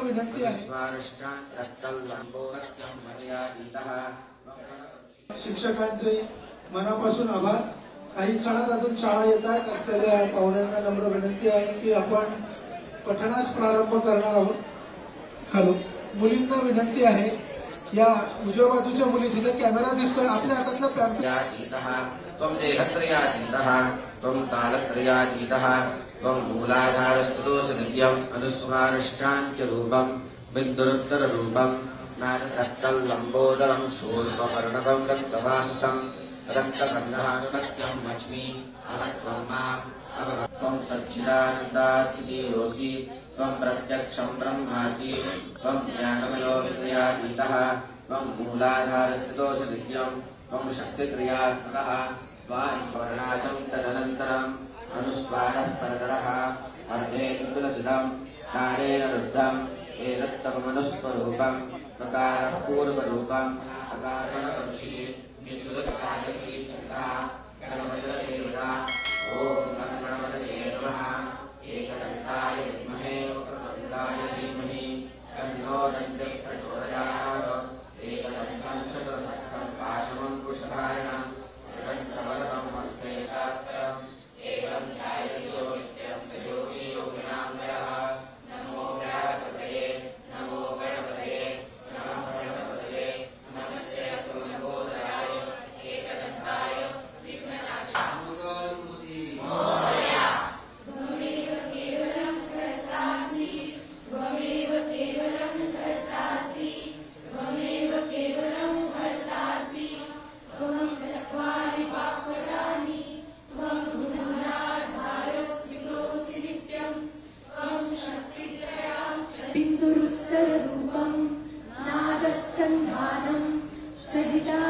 विनंती आहे शिक्षकांचे मनापासून आभार। काही क्षणात अजून शाळा येतात असलेल्या पाहुण्यांना नम्र विनंती आहे की आपण पठणास प्रारंभ करणार आहोत। हॅलो, मुलींना विनंती आहे, या उजव्या बाजूच्या मुली जिथे कॅमेरा दिसतोय आपल्या हातातला पॅम्पलेट त्वं देहत्रयातीतः त्वं कालत्रयातीतः त्वं मूलाधारस्तुतोऽसनित्यम् अनुस्वारश्चान्त्यरूपम् विद्युरुत्तररूपम् नादसत्तल्लम्बोदरम् शूर्पकर्णकम् रक्तवाससम् रक्तकण्डहानुसत्यम् लक्ष्मी अवत्वं माम् अवत्वं सच्चिदानन्दात्मियोऽसि त्वं प्रत्यक्षं ब्रह्मासि त्वं ज्ञानमयो विद्यातीतः त्वं मूलाधारस्थितोऽसनित्यम् त्वं शक्तिक्रियात्मकः त्वान्वर्णाजं तदनन्तरम् अनुस्वारः परतरः अर्धेन्दुलसिदम् तारेण रुद्धम् एतत्तमनुस्वरूपम् तकारः पूर्वरूपम् अकारवंशी निचुदत्कालक्रीचण्डा गणपतिदेवता ॐ गणपतये नमः एकदन्ताय विद्महे वक्रतुण्डाय धीमहि तन्नो दन्तिः प्रचोदयात् एकदन्तं चतुर्हस्तं पाशमङ्कुशधारिणम् वरदं हस्ते शास्त्रम् एकं ध्यायतो नित्यं स योगी योगिनां वरः नमो गणपतये नमो गणपतये नमः गणपतये नमस्ते अस्तुलम्बोदराय एकदन्ताय विघ्ननाशाय मोरया त्वमेव केवलं कर्तासि त्वमेव केवलं कर्तासि त्वमेव केवलं कर्तासि त्वं चत्वारि वाक्पदानि त्वं मूलाधारस्थितोऽसि नित्यं त्वं शक्तित्रयां बिन्दुरुत्तररूपं नादसन्धानं सहिता